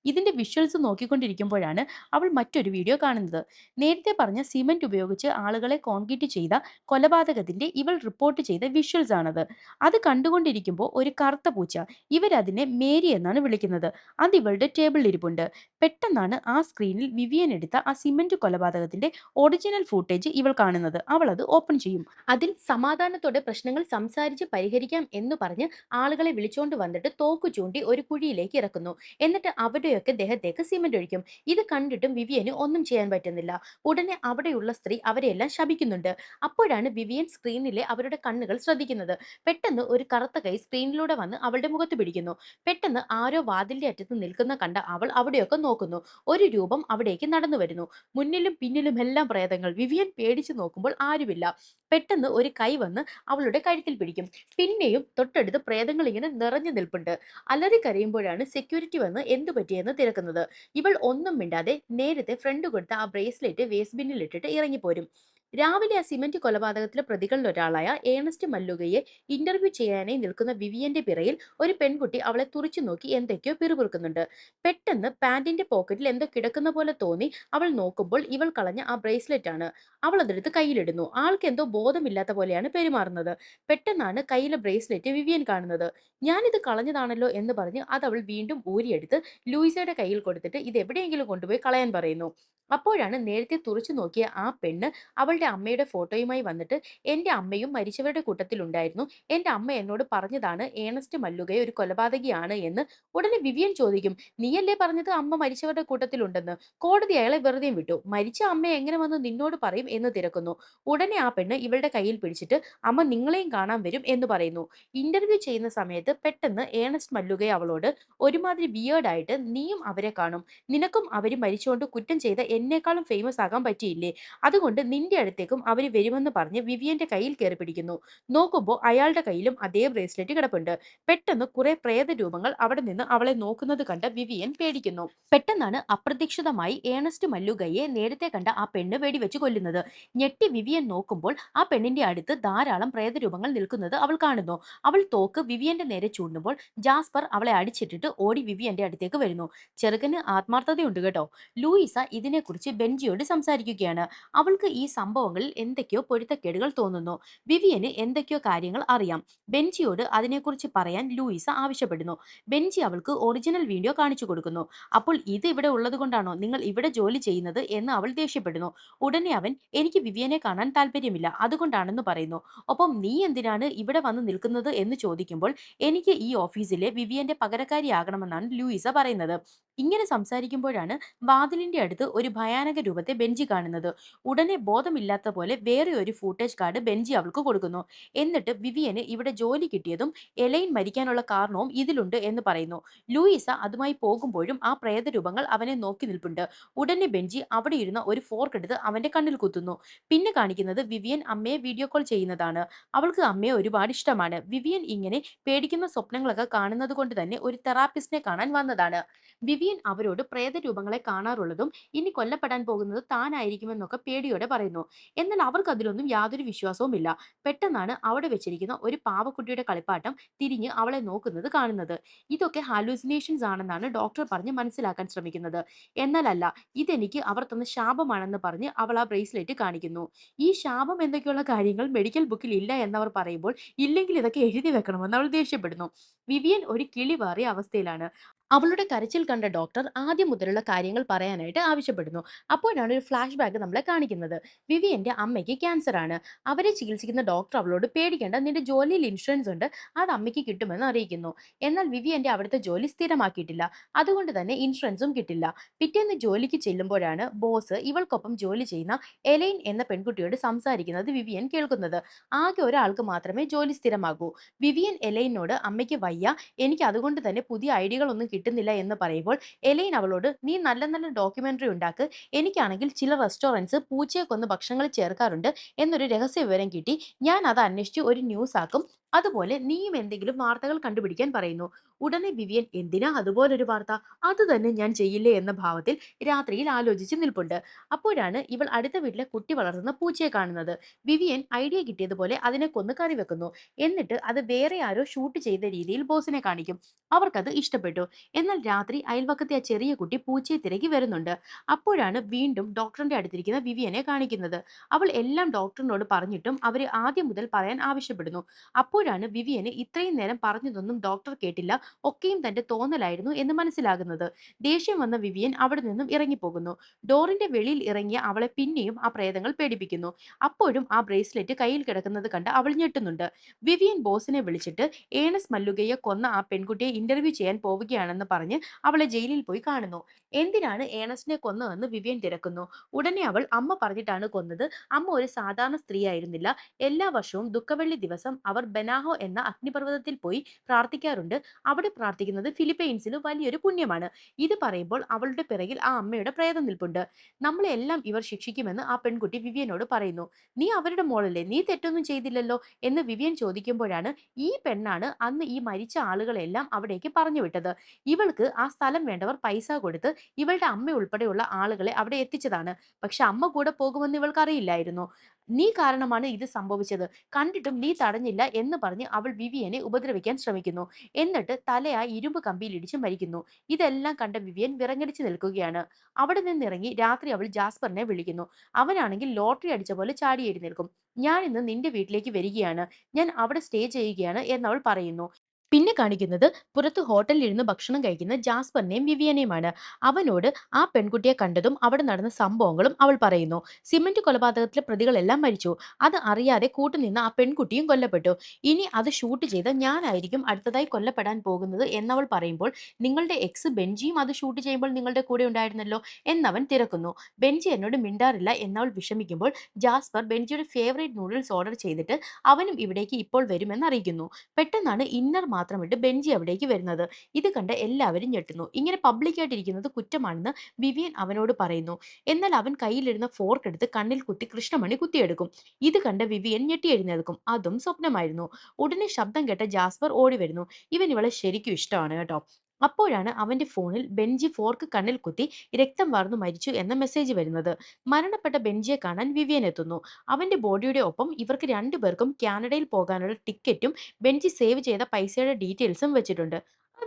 ഇതിന്റെ വിഷ്വൽസ് നോക്കിക്കൊണ്ടിരിക്കുമ്പോഴാണ് അവൾ മറ്റൊരു വീഡിയോ കാണുന്നത്. നേരത്തെ പറഞ്ഞ സിമന്റ് ഉപയോഗിച്ച് ആളുകളെ കോൺക്രീറ്റ് ചെയ്ത കൊലപാതകത്തിന്റെ ഇവൾ റിപ്പോർട്ട് ചെയ്ത വിഷ്വൽസ് ആണത്. അത് കണ്ടുകൊണ്ടിരിക്കുമ്പോൾ ഒരു കറുത്ത പൂച്ച, ഇവരതിനെ മേരി എന്നാണ് വിളിക്കുന്നത്, അത് ഇവളുടെ ടേബിളിൽ ഇരിപ്പുണ്ട്. പെട്ടെന്നാണ് ആ സ്ക്രീനിൽ വിവിയൻ എടുത്ത ആ സിമന്റ് കൊലപാതകത്തിന്റെ ഒറിജിനൽ ഫൂട്ടേജ് ഇവൾ കാണുന്നത്. അവൾ അത് ഓപ്പൺ ചെയ്യും. അതിൽ സമാധാനത്തോടെ പ്രശ്നങ്ങൾ സംസാരിച്ച് പരിഹരിക്കാം എന്ന് പറഞ്ഞ് ആളുകളെ വിളിച്ചോണ്ട് വന്നിട്ട് തോക്കു ചൂണ്ടി ഒരു കുഴിയിലേക്ക് ഇറക്കുന്നു. എന്നിട്ട് അവിടെയൊക്കെ ദേഹത്തേക്ക് സിമന്റ് ഒഴിക്കും. ഇത് കണ്ടിട്ടും വിവിയന് ഒന്നും ചെയ്യാൻ പറ്റുന്നില്ല. ഉടനെ അവിടെയുള്ള സ്ത്രീ അവരെയെല്ലാം ശപിക്കുന്നുണ്ട്. അപ്പോഴാണ് വിവിയൻ സ്ക്രീനിലെ അവരുടെ കണ്ണുകൾ ശ്രദ്ധിക്കുന്നത്. പെട്ടെന്ന് ഒരു കറുത്ത കൈ സ്ക്രീനിലൂടെ വന്ന് അവളുടെ മുഖത്ത് പിടിക്കുന്നു. പെട്ടെന്ന് ആരോ വാതിലിന്റെ അറ്റത്ത് നിൽക്കുന്ന കണ്ട അവൾ അവിടെയൊക്കെ നോക്കുന്നു. ഒരു രൂപം അവിടേക്ക് നടന്നു വരുന്നു. മുന്നിലും പിന്നിലും എല്ലാം പ്രേതങ്ങൾ. വിവിയൻ പേടിച്ചു നോക്കുമ്പോൾ ആരുമില്ല. പെട്ടെന്ന് ഒരു കൈ വന്ന് അവളുടെ കഴുത്തിൽ പിടിക്കും. പിന്നെയും തൊട്ടടുത്ത് പ്രേതങ്ങൾ ഇങ്ങനെ നിറഞ്ഞു നിൽപ്പുണ്ട്. അലറി കരയുമ്പോഴാണ് സെക്യൂരിറ്റി വന്ന് എന്തു പറ്റിയെന്ന് തിരക്കുന്നത്. ഇവൾ ഒന്നും മിണ്ടാതെ നേരത്തെ ഫ്രണ്ട് കൊടുത്ത ആ ബ്രേസ്ലെറ്റ് വേസ്റ്റ് ബിന്നിൽ ഇട്ടിട്ട് ഇറങ്ങിപ്പോരും. രാവിലെ ആ സിമന്റ് കൊലപാതകത്തിലെ പ്രതികളിൽ ഒരാളായ ഏണസ്റ്റ് മല്ലുകയെ ഇന്റർവ്യൂ ചെയ്യാനായി നിൽക്കുന്ന വിവിയന്റെ പിറയിൽ ഒരു പെൺകുട്ടി അവളെ തുറിച്ചു നോക്കി എന്തൊക്കെയോ പിറുപിറുക്കുന്നുണ്ട്. പെട്ടെന്ന് പാന്റിന്റെ പോക്കറ്റിൽ എന്തോ കിടക്കുന്ന പോലെ തോന്നി അവൾ നോക്കുമ്പോൾ ഇവൾ കളഞ്ഞ ആ ബ്രേസ്ലെറ്റ് ആണ്. അവൾ അതെടുത്ത് കയ്യിലിടുന്നു. ആൾക്ക് എന്തോ ബോധമില്ലാത്ത പോലെയാണ് പെരുമാറുന്നത്. പെട്ടെന്നാണ് കയ്യിലെ ബ്രേസ്ലെറ്റ് വിവിയൻ കാണുന്നത്. ഞാനിത് കളഞ്ഞതാണല്ലോ എന്ന് പറഞ്ഞ് അത് അവൾ വീണ്ടും ഊരിയെടുത്ത് ലൂയിസയുടെ കയ്യിൽ കൊടുത്തിട്ട് ഇത് എവിടെയെങ്കിലും കൊണ്ടുപോയി കളയാൻ പറയുന്നു. അപ്പോഴാണ് നേരത്തെ തുറച്ചു നോക്കിയ ആ പെണ്ണ് അവളുടെ അമ്മയുടെ ഫോട്ടോയുമായി വന്നിട്ട്, എന്റെ അമ്മയും മരിച്ചവരുടെ കൂട്ടത്തിലുണ്ടായിരുന്നു, എന്റെ അമ്മ എന്നോട് പറഞ്ഞതാണ് ഏണസ്റ്റ് മല്ലുകയെ ഒരു കൊലപാതകിയാണ് എന്ന്. ഉടനെ വിവിയൻ ചോദിക്കും, നീയല്ലേ പറഞ്ഞത് അമ്മ മരിച്ചവരുടെ കൂട്ടത്തിലുണ്ടെന്ന്? കോടതി അയാളെ വെറുതെ വിട്ടു, മരിച്ച അമ്മ എങ്ങനെ വന്ന് നിന്നോട് പറയും എന്ന് തിരക്കുന്നു. ഉടനെ ആ പെണ്ണ് ഇവളുടെ കയ്യിൽ പിടിച്ചിട്ട്, അമ്മ നിങ്ങളെയും കാണാൻ വരും എന്ന് പറയുന്നു. ഇന്റർവ്യൂ ചെയ്യുന്ന സമയത്ത് പെട്ടെന്ന് ഏണസ്റ്റ് മല്ലുകയെ അവളോട്, ഒരുമാതിരി വിയേർഡായിട്ട് നീയും അവരെ കാണും, നിനക്കും അവര് മരിച്ചുകൊണ്ട് കുറ്റം ചെയ്ത എന്നേക്കാളും ഫേമസ് ആകാൻ പറ്റിയില്ലേ, അതുകൊണ്ട് നിന്റെ അടുത്തേക്കും അവര് വരുമെന്ന് പറഞ്ഞ് വിവിയന്റെ കയ്യിൽ കയറി പിടിക്കുന്നു. നോക്കുമ്പോൾ അയാളുടെ കയ്യിലും അതേ ബ്രേസ്ലെറ്റ് കിടപ്പുണ്ട്. പെട്ടെന്ന് കുറെ പ്രേത രൂപങ്ങൾ അവിടെ നിന്ന് അവളെ നോക്കുന്നത് കണ്ട വിവിയൻ പേടിക്കുന്നു. പെട്ടെന്നാണ് അപ്രതീക്ഷിതമായി ഏണസ്റ്റ് മല്ലുകയെ നേരത്തെ കണ്ട ആ പെണ്ണ് വെടിവെച്ച് കൊല്ലുന്നത്. ഞെട്ടി വിവിയൻ നോക്കുമ്പോൾ ആ പെണ്ണിന്റെ അടുത്ത് ധാരാളം പ്രേതരൂപങ്ങൾ നിൽക്കുന്നത് അവൾ കാണുന്നു. അവൾ തോക്ക് വിവിയന്റെ നേരെ ചൂണ്ടുമ്പോൾ ജാസ്പർ അവളെ അടിച്ചിട്ടിട്ട് ഓടി വിവിയന്റെ അടുത്തേക്ക് വരുന്നു. ചെറുക്കന് ആത്മാർത്ഥതയുണ്ട് കേട്ടോ. ലൂയിസ ഇതിനെക്കുറിച്ച് ബെഞ്ചിയോട് സംസാരിക്കുകയാണ്. അവൾക്ക് ഈ സംഭവം സംഭവങ്ങളിൽ എന്തൊക്കെയോ പൊരുത്തക്കേടുകൾ തോന്നുന്നു. വിവിയന് എന്തൊക്കെയോ കാര്യങ്ങൾ അറിയാം. ബെഞ്ചിയോട് അതിനെക്കുറിച്ച് പറയാൻ ലൂയിസ ആവശ്യപ്പെടുന്നു. ബെഞ്ചി അവൾക്ക് ഒറിജിനൽ വീഡിയോ കാണിച്ചു കൊടുക്കുന്നു. അപ്പോൾ ഇത് ഇവിടെ ഉള്ളതുകൊണ്ടാണോ നിങ്ങൾ ഇവിടെ ജോലി ചെയ്യുന്നത് എന്ന് അവൾ ദേഷ്യപ്പെടുന്നു. ഉടനെ അവൻ എനിക്ക് വിവിയനെ കാണാൻ താല്പര്യമില്ല, അതുകൊണ്ടാണെന്ന് പറയുന്നു. ഒപ്പം നീ എന്തിനാണ് ഇവിടെ വന്ന് നിൽക്കുന്നത് എന്ന് ചോദിക്കുമ്പോൾ എനിക്ക് ഈ ഓഫീസിലെ വിവിയന്റെ പകരക്കാരിയാകണമെന്നാണ് ലൂയിസ പറയുന്നത്. ഇങ്ങനെ സംസാരിക്കുമ്പോഴാണ് വാതിലിന്റെ അടുത്ത് ഒരു ഭയാനക രൂപത്തെ ബെഞ്ചി കാണുന്നത്. ഉടനെ ബോധമില്ലാത്ത പോലെ വേറെ ഒരു ഫൂട്ടേജ് കാർഡ് ബെഞ്ചി അവൾക്ക് കൊടുക്കുന്നു. എന്നിട്ട് വിവിയന് ഇവിടെ ജോലി കിട്ടിയതും എലൈൻ മരിക്കാനുള്ള കാരണവും ഇതിലുണ്ട് എന്ന് പറയുന്നു. ലൂയിസ അതുമായി പോകുമ്പോഴും ആ പ്രേതരൂപങ്ങൾ അവനെ നോക്കി നിൽപ്പുണ്ട്. ഉടനെ ബെഞ്ചി അവിടെ ഇരുന്ന ഒരു ഫോർക്ക് എടുത്ത് അവന്റെ കണ്ണിൽ കുത്തുന്നു. പിന്നെ കാണിക്കുന്നത് വിവിയൻ അമ്മയെ വീഡിയോ കോൾ ചെയ്യുന്നതാണ്. അവൾക്ക് അമ്മയെ ഒരുപാട് ഇഷ്ടമാണ്. വിവിയൻ ഇങ്ങനെ പേടിക്കുന്ന സ്വപ്നങ്ങളൊക്കെ കാണുന്നത് കൊണ്ട് തന്നെ ഒരു തെറാപ്പിസ്റ്റിനെ കാണാൻ വന്നതാണ്. വിവിയൻ അവരോട് പ്രേതരൂപങ്ങളെ കാണാറുള്ളതും ഇനി കൊല്ലപ്പെടാൻ പോകുന്നത് താനായിരിക്കുമെന്നൊക്കെ പേടിയോടെ പറയുന്നു. എന്നാൽ അവർക്ക് അതിലൊന്നും യാതൊരു വിശ്വാസവുമില്ല. പെട്ടെന്നാണ് അവിടെ വെച്ചിരിക്കുന്ന ഒരു പാവക്കുട്ടിയുടെ കളിപ്പാട്ടം തിരിഞ്ഞ് അവളെ നോക്കുന്നത് കാണുന്നത്. ഇതൊക്കെ ഹാലൂസിനേഷൻസ് ആണെന്നാണ് ഡോക്ടർ പറഞ്ഞ് മനസ്സിലാക്കാൻ ശ്രമിക്കുന്നത്. എന്നാൽ അല്ല, ഇതെനിക്ക് അവർ തന്ന ശാപമാണെന്ന് പറഞ്ഞ് അവൾ ആ ബ്രേസ്ലെറ്റ് കാണിക്കുന്നു. ഈ ശാപം എന്തൊക്കെയുള്ള കാര്യങ്ങൾ മെഡിക്കൽ ബുക്കിൽ ഇല്ല എന്നവർ പറയുമ്പോൾ ഇല്ലെങ്കിൽ ഇതൊക്കെ എഴുതി വെക്കണമെന്ന് അവൾ ദേഷ്യപ്പെടുന്നു. വിവിയൻ ഒരു കിളി പാറിയ അവസ്ഥയിലാണ്. അവളുടെ കരച്ചിൽ കണ്ട ഡോക്ടർ ആദ്യം മുതലുള്ള കാര്യങ്ങൾ പറയാനായിട്ട് ആവശ്യപ്പെടുന്നു. അപ്പോഴാണ് ഒരു ഫ്ലാഷ് ബാക്ക് നമ്മളെ കാണിക്കുന്നത്. വിവിയന്റെ അമ്മയ്ക്ക് ക്യാൻസർ ആണ്. അവരെ ചികിത്സിക്കുന്ന ഡോക്ടർ അവളോട് പേടിക്കേണ്ട, നിന്റെ ജോലിയിൽ ഇൻഷുറൻസ് ഉണ്ട്, അത് അമ്മയ്ക്ക് കിട്ടുമെന്ന് അറിയിക്കുന്നു. എന്നാൽ വിവിയന്റെ അവിടുത്തെ ജോലി സ്ഥിരമാക്കിയിട്ടില്ല, അതുകൊണ്ട് തന്നെ ഇൻഷുറൻസും കിട്ടില്ല. പിറ്റേന്ന് ജോലിക്ക് ചെല്ലുമ്പോഴാണ് ബോസ് ഇവൾക്കൊപ്പം ജോലി ചെയ്യുന്ന എലൈൻ എന്ന പെൺകുട്ടിയോട് സംസാരിക്കുന്നത് വിവിയൻ കേൾക്കുന്നത്. ആകെ ഒരാൾക്ക് മാത്രമേ ജോലി സ്ഥിരമാകൂ. വിവിയൻ എലൈനോട് അമ്മയ്ക്ക് വയ്യ, എനിക്ക് അതുകൊണ്ട് തന്നെ പുതിയ ഐഡിയകളൊന്നും കിട്ടുന്നില്ല എന്ന് പറയുമ്പോൾ എലൈൻ അവളോട് നീ നല്ല നല്ല ഡോക്യുമെന്ററി ഉണ്ടാക്ക്, എനിക്കാണെങ്കിൽ ചില റെസ്റ്റോറൻറ്റ്സ് പൂച്ചയെ കൊന്ന് ഭക്ഷണങ്ങളിൽ ചേർക്കാറുണ്ട് എന്നൊരു രഹസ്യ വിവരം കിട്ടി, ഞാൻ അത് അന്വേഷിച്ച് ഒരു ന്യൂസ് ആക്കും, അതുപോലെ നീയും എന്തെങ്കിലും വാർത്തകൾ കണ്ടുപിടിക്കാൻ പറയുന്നു. ഉടനെ വിവിയൻ എന്തിനാ അതുപോലൊരു വാർത്ത, അത് തന്നെ ഞാൻ ചെയ്യില്ലേ എന്ന ഭാവത്തിൽ രാത്രിയിൽ ആലോചിച്ച് നിൽപ്പുണ്ട്. അപ്പോഴാണ് ഇവൾ അടുത്ത വീട്ടിലെ കുട്ടി വളർത്തുന്ന പൂച്ചയെ കാണുന്നത്. വിവിയൻ ഐഡിയ കിട്ടിയതുപോലെ അതിനെ കൊന്ന് കറി വെക്കുന്നു. എന്നിട്ട് അത് വേറെ ആരോ ഷൂട്ട് ചെയ്ത രീതിയിൽ ബോസിനെ കാണിക്കും. അവർക്കത് ഇഷ്ടപ്പെട്ടു. എന്നാൽ രാത്രി അയൽവക്കത്തെ ആ ചെറിയ കുട്ടി പൂച്ചയെ തിരക്കി വരുന്നുണ്ട്. അപ്പോഴാണ് വീണ്ടും ഡോക്ടറിന്റെ അടുത്തിരിക്കുന്ന വിവിയനെ കാണിക്കുന്നത്. അവൾ എല്ലാം ഡോക്ടറിനോട് പറഞ്ഞിട്ടും അവര് ആദ്യം മുതൽ പറയാൻ ആവശ്യപ്പെടുന്നു. അപ്പോഴാണ് വിവിയന് ഇത്രയും നേരം പറഞ്ഞതൊന്നും ഡോക്ടർ കേട്ടില്ല, ഒക്കെയും തന്റെ തോന്നലായിരുന്നു എന്ന് മനസ്സിലാകുന്നത്. ദേഷ്യം വന്ന വിവിയൻ അവിടെ നിന്നും ഇറങ്ങിപ്പോകുന്നു. ഡോറിന്റെ വെളിയിൽ ഇറങ്ങിയ അവളെ പിന്നെയും ആ പ്രേതങ്ങൾ പേടിപ്പിക്കുന്നു. അപ്പോഴും ആ ബ്രേസ്ലെറ്റ് കയ്യിൽ കിടക്കുന്നത് കണ്ട് അവൾ ഞെട്ടുന്നുണ്ട്. വിവിയൻ ബോസിനെ വിളിച്ചിട്ട് ഏണസ് മല്ലുകയെ കൊന്ന ആ പെൺകുട്ടിയെ ഇന്റർവ്യൂ ചെയ്യാൻ പോവുകയാണെന്ന് പറഞ്ഞ് അവളെ ജയിലിൽ പോയി കാണുന്നു. എന്തിനാണ് ഏണസ്റ്റിനെ കൊന്നതെന്ന് വിവിയൻ തിരക്കുന്നു. ഉടനെ അവൾ അമ്മ പറഞ്ഞിട്ടാണ് കൊന്നത്, അമ്മ ഒരു സാധാരണ സ്ത്രീ ആയിരുന്നില്ല, എല്ലാ വർഷവും ദുഃഖവെള്ളി ദിവസം അവർ ബെനാഹോ എന്ന അഗ്നിപർവ്വതത്തിൽ പോയി പ്രാർത്ഥിക്കാറുണ്ട്, അവിടെ പ്രാർത്ഥിക്കുന്നത് ഫിലിപ്പൈൻസിൽ വലിയൊരു പുണ്യമാണ്. ഇത് പറയുമ്പോൾ അവളുടെ പിറകിൽ ആ അമ്മയുടെ പ്രേതം നിൽപ്പുണ്ട്. നമ്മളെ എല്ലാം ഇവർ ശിക്ഷിക്കുമെന്ന് ആ പെൺകുട്ടി വിവിയനോട് പറയുന്നു. നീ അവരുടെ മോളല്ലേ, നീ തെറ്റൊന്നും ചെയ്തില്ലല്ലോ എന്ന് വിവിയൻ ചോദിക്കുമ്പോഴാണ് ഈ പെണ്ണാണ് അന്ന് ഈ മരിച്ച ആളുകളെല്ലാം അവിടേക്ക് പറഞ്ഞു വിട്ടത്. ഇവൾക്ക് ആ സ്ഥലം വേണ്ടവർ പൈസ കൊടുത്ത് ഇവളുടെ അമ്മ ഉൾപ്പെടെയുള്ള ആളുകളെ അവിടെ എത്തിച്ചതാണ്. പക്ഷെ അമ്മ കൂടെ പോകുമെന്ന് ഇവൾക്ക് അറിയില്ലായിരുന്നു. നീ കാരണമാണ് ഇത് സംഭവിച്ചത്, കണ്ടിട്ടും നീ തടഞ്ഞില്ല എന്ന് പറഞ്ഞ് അവൾ വിവിയനെ ഉപദ്രവിക്കാൻ ശ്രമിക്കുന്നു. എന്നിട്ട് തലയാ ഇരുമ്പ് കമ്പിയിൽ ഇടിച്ച് മരിക്കുന്നു. ഇതെല്ലാം കണ്ട വിവിയൻ വിറങ്ങലിച്ച് നിൽക്കുകയാണ്. അവിടെ നിന്നിറങ്ങി രാത്രി അവൾ ജാസ്പറിനെ വിളിക്കുന്നു. അവനാണെങ്കിൽ ലോട്ടറി അടിച്ച പോലെ ചാടി എഴുന്നേൽക്കും. ഞാൻ ഇന്ന് നിന്റെ വീട്ടിലേക്ക് വരികയാണ്, ഞാൻ അവിടെ സ്റ്റേ ചെയ്യുകയാണ് എന്നവൾ പറയുന്നു. പിന്നെ കാണിക്കുന്നത് പുറത്ത് ഹോട്ടലിൽ ഇരുന്ന് ഭക്ഷണം കഴിക്കുന്ന ജാസ്പറിനെയും വിവിയനെയുമാണ്. അവനോട് ആ പെൺകുട്ടിയെ കണ്ടതും അവിടെ നടന്ന സംഭവങ്ങളും അവൾ പറയുന്നു. സിമന്റ് കൊലപാതകത്തിലെ പ്രതികളെല്ലാം മരിച്ചു, അത് അറിയാതെ കൂട്ടുനിന്ന ആ പെൺകുട്ടിയും കൊല്ലപ്പെട്ടു, ഇനി അത് ഷൂട്ട് ചെയ്ത ഞാനായിരിക്കും അടുത്തതായി കൊല്ലപ്പെടാൻ പോകുന്നത് എന്നവൾ പറയുമ്പോൾ നിങ്ങളുടെ എക്സ് ബെഞ്ചിയും അത് ഷൂട്ട് ചെയ്യുമ്പോൾ നിങ്ങളുടെ കൂടെ ഉണ്ടായിരുന്നല്ലോ എന്നവൻ തിരക്കുന്നു. ബെഞ്ചി എന്നോട് മിണ്ടാറില്ല എന്നവൾ വിഷമിക്കുമ്പോൾ ജാസ്പർ ബെഞ്ചിയുടെ ഫേവറേറ്റ് നൂഡിൽസ് ഓർഡർ ചെയ്തിട്ട് അവനും ഇവിടേക്ക് ഇപ്പോൾ വരുമെന്ന് അറിയിക്കുന്നു. പെട്ടെന്നാണ് ഇന്നർ മാത്രമിട്ട് ബെഞ്ചി അവിടേക്ക് വരുന്നത്. ഇത് കണ്ട് എല്ലാവരും ഞെട്ടുന്നു. ഇങ്ങനെ പബ്ലിക്കായിട്ടിരിക്കുന്നത് കുറ്റമാണെന്ന് വിവിയൻ അവനോട് പറയുന്നു. എന്നാൽ അവൻ കയ്യിലിരുന്ന ഫോർക്ക് എടുത്ത് കണ്ണിൽ കുത്തി കൃഷ്ണമണി കുത്തിയെടുക്കും. ഇത് കണ്ട് വിവിയൻ ഞെട്ടി എഴുന്നേൽക്കും. അതും സ്വപ്നമായിരുന്നു. ഉടനെ ശബ്ദം കേട്ട ജാസ്പർ ഓടി വരുന്നു. ഇവൻ ഇവളെ ശരിക്കും ഇഷ്ടമാണ് കേട്ടോ. അപ്പോഴാണ് അവന്റെ ഫോണിൽ ബെഞ്ചി ഫോർക്ക് കണ്ണിൽ കുത്തി രക്തം വാർന്നു മരിച്ചു എന്ന മെസ്സേജ് വരുന്നത്. മരണപ്പെട്ട ബെഞ്ചിയെ കാണാൻ വിവിയൻ എത്തുന്നു. അവന്റെ ബോഡിയുടെ ഒപ്പം ഇവർക്ക് രണ്ടുപേർക്കും കാനഡയിൽ പോകാനുള്ള ടിക്കറ്റും ബെഞ്ചി സേവ് ചെയ്ത പൈസയുടെ ഡീറ്റെയിൽസും വെച്ചിട്ടുണ്ട്.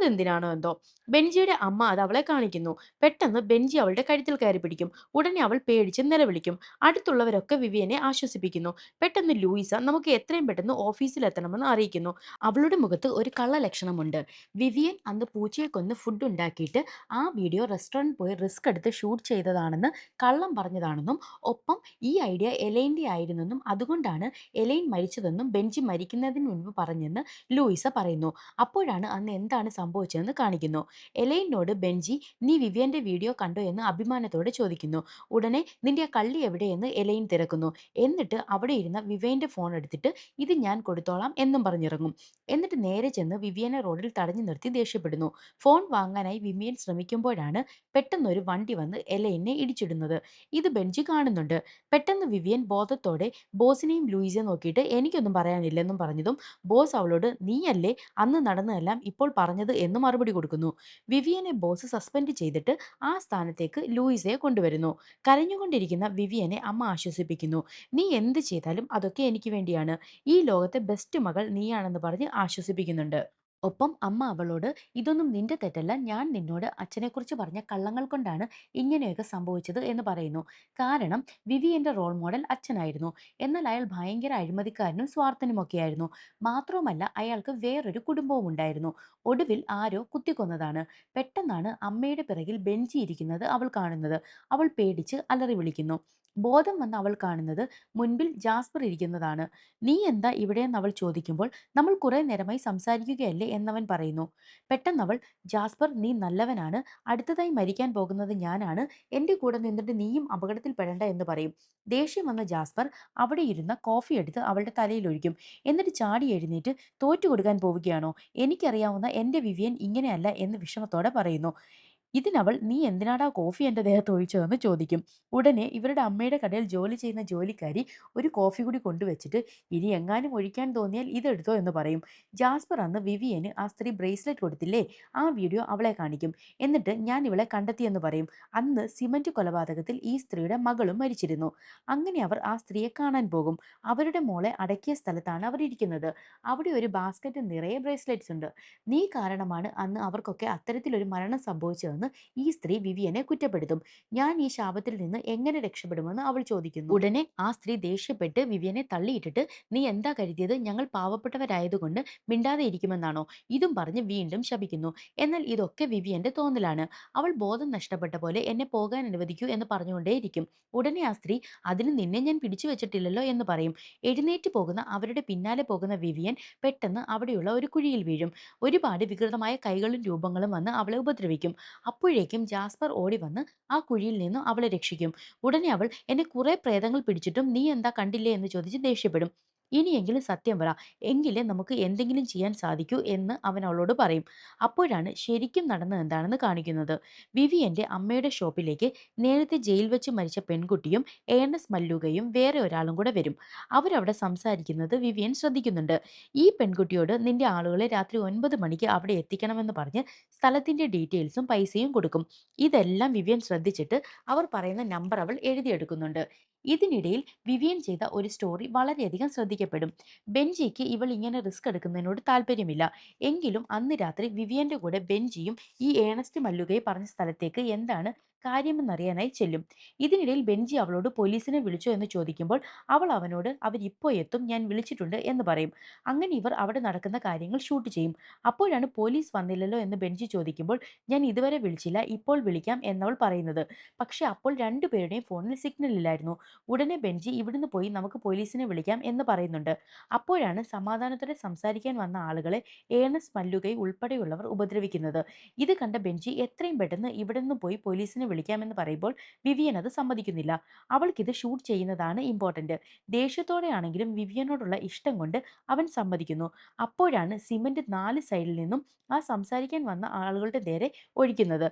അതെന്തിനാണോ എന്തോ. ബെൻജിയുടെ അമ്മ അത് അവളെ കാണിക്കുന്നു. പെട്ടെന്ന് ബെൻജി അവളുടെ കഴുത്തിൽ കയറി പിടിക്കും. ഉടനെ അവൾ പേടിച്ച് നിലവിളിക്കും. അടുത്തുള്ളവരൊക്കെ വിവിയനെ ആശ്വസിപ്പിക്കുന്നു. പെട്ടെന്ന് ലൂയിസ നമുക്ക് എത്രയും പെട്ടെന്ന് ഓഫീസിലെത്തണമെന്ന് അറിയിക്കുന്നു. അവളുടെ മുഖത്ത് ഒരു കള്ള ലക്ഷണമുണ്ട്. വിവിയൻ അന്ന് പൂച്ചയെ കൊന്ന് ഫുഡ് ഉണ്ടാക്കിയിട്ട് ആ വീഡിയോ റെസ്റ്റോറന്റ് പോയി റിസ്ക് എടുത്ത് ഷൂട്ട് ചെയ്തതാണെന്ന് കള്ളം പറഞ്ഞതാണെന്നും ഒപ്പം ഈ ഐഡിയ എലൈൻ്റെ ആയിരുന്നെന്നും അതുകൊണ്ടാണ് എലൈൻ മരിച്ചതെന്നും ബെഞ്ചി മരിക്കുന്നതിന് മുൻപ് പറഞ്ഞെന്ന് ലൂയിസ പറയുന്നു. അപ്പോഴാണ് അന്ന് എന്താണ് സംഭവിച്ചതെന്ന് കാണിക്കുന്നു. എലൈനോട് ബെഞ്ചി നീ വിവിയന്റെ വീഡിയോ കണ്ടോ എന്ന് അഭിമാനത്തോടെ ചോദിക്കുന്നു. ഉടനെ നിന്റെ ആ കള്ളി എവിടെയെന്ന് എലൈൻ തിരക്കുന്നു. എന്നിട്ട് അവിടെ ഇരുന്ന വിവിയന്റെ ഫോൺ എടുത്തിട്ട് ഇത് ഞാൻ കൊടുത്തോളാം എന്നും പറഞ്ഞിറങ്ങും. എന്നിട്ട് നേരെ ചെന്ന് വിവിയനെ റോഡിൽ തടഞ്ഞു നിർത്തി ദേഷ്യപ്പെടുന്നു. ഫോൺ വാങ്ങാനായി വിവിയൻ ശ്രമിക്കുമ്പോഴാണ് പെട്ടെന്ന് ഒരു വണ്ടി വന്ന് എലൈനെ ഇടിച്ചിടുന്നത്. ഇത് ബെഞ്ചി കാണുന്നുണ്ട്. പെട്ടെന്ന് വിവിയൻ ബോധത്തോടെ ബോസിനെയും ലൂയിസയെ നോക്കിയിട്ട് എനിക്കൊന്നും പറയാനില്ലെന്നും പറഞ്ഞതും ബോസ് അവളോട് നീയല്ലേ അന്ന് നടന്നതെല്ലാം ഇപ്പോൾ പറഞ്ഞത് എന്ന് മറുപടി കൊടുക്കുന്നു. വിവിയനെ ബോസ് സസ്പെൻഡ് ചെയ്തിട്ട് ആ സ്ഥാനത്തേക്ക് ലൂയിസയെ കൊണ്ടുവരുന്നു. കരഞ്ഞുകൊണ്ടിരിക്കുന്ന വിവിയനെ അമ്മ ആശ്വസിപ്പിക്കുന്നു. നീ എന്ത് ചെയ്താലും അതൊക്കെ എനിക്ക് വേണ്ടിയാണ്. ഈ ലോകത്തെ ബെസ്റ്റ് മകൾ നീയാണെന്ന് പറഞ്ഞ് ആശ്വസിപ്പിക്കുന്നുണ്ട്. ഒപ്പം അമ്മ അവളോട് ഇതൊന്നും നിന്റെ തെറ്റല്ല, ഞാൻ നിന്നോട് അച്ഛനെക്കുറിച്ച് പറഞ്ഞ കള്ളങ്ങൾ കൊണ്ടാണ് ഇങ്ങനെയൊക്കെ സംഭവിച്ചത് എന്ന് പറയുന്നു. കാരണം വിവിയന്റെ റോൾ മോഡൽ അച്ഛനായിരുന്നു. എന്നാൽ അയാൾ ഭയങ്കര അഴിമതിക്കാരനും സ്വാർത്ഥനുമൊക്കെയായിരുന്നു. മാത്രവുമല്ല അയാൾക്ക് വേറൊരു കുടുംബവും ഉണ്ടായിരുന്നു. ഒടുവിൽ ആരോ കുത്തിക്കൊന്നതാണ്. പെട്ടെന്നാണ് അമ്മയുടെ പിറകിൽ ബെഞ്ചി ഇരിക്കുന്നത് അവൾ കാണുന്നത്. അവൾ പേടിച്ച് അലറി വിളിക്കുന്നു. ബോധം വന്ന് അവൾ കാണുന്നത് മുൻപിൽ ജാസ്പർ ഇരിക്കുന്നതാണ്. നീ എന്താ ഇവിടെയെന്ന് അവൾ ചോദിക്കുമ്പോൾ നമ്മൾ കുറെ നേരമായി സംസാരിക്കുകയല്ലേ എന്നവൻ പറയുന്നു. പെട്ടെന്നവൾ ജാസ്പർ നീ നല്ലവനാണ്, അടുത്തതായി മരിക്കാൻ പോകുന്നത് ഞാനാണ്, എൻ്റെ കൂടെ നിന്നിട്ട് നീയും അപകടത്തിൽ പെടണ്ട എന്ന് പറയും. ദേഷ്യം വന്ന ജാസ്പർ അവിടെ ഇരുന്ന കോഫി എടുത്ത് അവളുടെ തലയിൽ ഒഴിക്കും. എന്നിട്ട് ചാടി എഴുന്നേറ്റ് തോറ്റു കൊടുക്കാൻ പോവുകയാണോ, എനിക്കറിയാവുന്ന എൻ്റെ വിവിയൻ ഇങ്ങനെയല്ല എന്ന് വിഷമത്തോടെ പറയുന്നു. ഇതിനവൾ നീ എന്തിനാടാ കോഫി എൻ്റെ ദേഹത്ത് ഒഴിച്ചതെന്ന് ചോദിക്കും. ഉടനെ ഇവരുടെ അമ്മയുടെ കടയിൽ ജോലി ചെയ്യുന്ന ജോലിക്കാരി ഒരു കോഫി കൂടി കൊണ്ടുവച്ചിട്ട് ഇനി എങ്ങാനും ഒഴിക്കാൻ തോന്നിയാൽ ഇതെടുത്തോ എന്ന് പറയും. ജാസ്പർ അന്ന് വിവിയന് ആ സ്ത്രീ ബ്രേസ്ലെറ്റ് കൊടുത്തില്ലേ, ആ വീഡിയോ അവളെ കാണിക്കും. എന്നിട്ട് ഞാൻ ഇവളെ കണ്ടെത്തിയെന്ന് പറയും. അന്ന് സിമന്റ് കൊലപാതകത്തിൽ ഈ സ്ത്രീയുടെ മകളും മരിച്ചിരുന്നു. അങ്ങനെ അവർ ആ സ്ത്രീയെ കാണാൻ പോകും. അവരുടെ മോളെ അടക്കിയ സ്ഥലത്താണ് അവർ ഇരിക്കുന്നത്. അവിടെ ഒരു ബാസ്ക്കറ്റ് നിറയെ ബ്രേസ്ലെറ്റ്സ് ഉണ്ട്. നീ കാരണമാണ് അന്ന് അവർക്കൊക്കെ അത്തരത്തിലൊരു മരണം സംഭവിച്ചതെന്ന് ഈ സ്ത്രീ വിവിയനെ കുറ്റപ്പെടുത്തും. ഞാൻ ഈ ശാപത്തിൽ നിന്ന് എങ്ങനെ രക്ഷപ്പെടുമെന്ന് അവൾ ചോദിക്കുന്നു. ഉടനെ ആ സ്ത്രീ ദേഷ്യപ്പെട്ട് വിവിയനെ തള്ളിയിട്ടിട്ട് നീ എന്താ കരുതിയത് ഞങ്ങൾ പാവപ്പെട്ടവരായതുകൊണ്ട് മിണ്ടാതെ ഇരിക്കുമെന്നാണോ, ഇതും പറഞ്ഞ് വീണ്ടും ശപിക്കുന്നു. എന്നാൽ ഇതൊക്കെ വിവിയന്റെ തോന്നലാണ്. അവൾ ബോധം നഷ്ടപ്പെട്ട പോലെ എന്നെ പോകാൻ അനുവദിക്കൂ എന്ന് പറഞ്ഞുകൊണ്ടേയിരിക്കും. ഉടനെ ആ സ്ത്രീ അതിന് നിന്നെ ഞാൻ പിടിച്ചു വെച്ചിട്ടില്ലല്ലോ എന്ന് പറയും. എഴുന്നേറ്റ് പോകുന്ന അവരുടെ പിന്നാലെ പോകുന്ന വിവിയൻ പെട്ടെന്ന് അവിടെയുള്ള ഒരു കുഴിയിൽ വീഴും. ഒരുപാട് വികൃതമായ കൈകളും രൂപങ്ങളും വന്ന് അവളെ ഉപദ്രവിക്കും. അപ്പോഴേക്കും ജാസ്പർ ഓടി വന്ന് ആ കുഴിയിൽ നിന്നും അവളെ രക്ഷിക്കും. ഉടനെ അവൾ എന്നെ കുറെ പ്രേതങ്ങൾ പിടിച്ചിട്ടും നീ എന്താ കണ്ടില്ലേ എന്ന് ചോദിച്ച് ദേഷ്യപ്പെടും. ഇനിയെങ്കിലും സത്യം പറ, എങ്കിലേ നമുക്ക് എന്തെങ്കിലും ചെയ്യാൻ സാധിക്കൂ എന്ന് അവൻ അവളോട് പറയും. അപ്പോഴാണ് ശരിക്കും നടന്നത് എന്താണെന്ന് കാണിക്കുന്നത്. വിവിയന്റെ അമ്മയുടെ ഷോപ്പിലേക്ക് നേരത്തെ ജയിൽ വെച്ച് മരിച്ച പെൺകുട്ടിയും ഏണസ് മല്ലൂകയും വേറെ ഒരാളും കൂടെ വരും. അവരവിടെ സംസാരിക്കുന്നത് വിവിയൻ ശ്രദ്ധിക്കുന്നുണ്ട്. ഈ പെൺകുട്ടിയോട് നിന്റെ ആളുകളെ രാത്രി 9 മണിക്ക് അവിടെ എത്തിക്കണമെന്ന് പറഞ്ഞ് സ്ഥലത്തിന്റെ ഡീറ്റെയിൽസും പൈസയും കൊടുക്കും. ഇതെല്ലാം വിവിയൻ ശ്രദ്ധിച്ചിട്ട് അവർ പറയുന്ന നമ്പർ അവൾ എഴുതിയെടുക്കുന്നുണ്ട്. ഇതിനിടയിൽ വിവിയൻ ചെയ്ത ഒരു സ്റ്റോറി വളരെയധികം ശ്രദ്ധിക്കപ്പെടും. ബെഞ്ചിക്ക് ഇവൾ ഇങ്ങനെ റിസ്ക് എടുക്കുന്നതിനോട് താല്പര്യമില്ല. എങ്കിലും അന്ന് രാത്രി വിവിയന്റെ കൂടെ ബെഞ്ചിയും ഈ ഏണസ്റ്റ് മല്ലുകയെ പറഞ്ഞ സ്ഥലത്തേക്ക് എന്താണ് കാര്യമെന്നറിയാനായി ചെല്ലും. ഇതിനിടയിൽ ബെഞ്ചി അവളോട് പോലീസിനെ വിളിച്ചോ എന്ന് ചോദിക്കുമ്പോൾ അവൾ അവനോട് അവരിപ്പോ എത്തും, ഞാൻ വിളിച്ചിട്ടുണ്ട് എന്ന് പറയും. അങ്ങനെ ഇവർ അവിടെ നടക്കുന്ന കാര്യങ്ങൾ ഷൂട്ട് ചെയ്യും. അപ്പോഴാണ് പോലീസ് വന്നില്ലല്ലോ എന്ന് ബെഞ്ചി ചോദിക്കുമ്പോൾ ഞാൻ ഇതുവരെ വിളിച്ചില്ല, ഇപ്പോൾ വിളിക്കാം എന്നവൾ പറയുന്നത്. പക്ഷെ അപ്പോൾ രണ്ടുപേരുടെയും ഫോണിൽ സിഗ്നൽ ഇല്ലായിരുന്നു. ഉടനെ ബെഞ്ചി ഇവിടുന്ന് പോയി നമുക്ക് പോലീസിനെ വിളിക്കാം എന്ന് പറയുന്നുണ്ട്. അപ്പോഴാണ് സമാധാനത്തോടെ സംസാരിക്കാൻ വന്ന ആളുകളെ ഏണസ് മല്ലുകൈ ഉൾപ്പെടെയുള്ളവർ ഉപദ്രവിക്കുന്നത്. ഇത് കണ്ട ബെഞ്ചി എത്രയും പെട്ടെന്ന് ഇവിടെ നിന്ന് പോയി പോലീസിനെ വിളിക്കാമെന്ന് പറയുമ്പോൾ വിവിയൻ അത് സമ്മതിക്കുന്നില്ല. അവൾക്കിത് ഷൂട്ട് ചെയ്യുന്നതാണ് ഇമ്പോർട്ടന്റ്. ദേഷ്യത്തോടെയാണെങ്കിലും വിവിയനോടുള്ള ഇഷ്ടം കൊണ്ട് അവൻ സമ്മതിക്കുന്നു. അപ്പോഴാണ് സിമന്റ് 4 സൈഡിൽ നിന്നും ആ സംസാരിക്കാൻ വന്ന ആളുകളുടെ നേരെ ഒഴിക്കുന്നത്.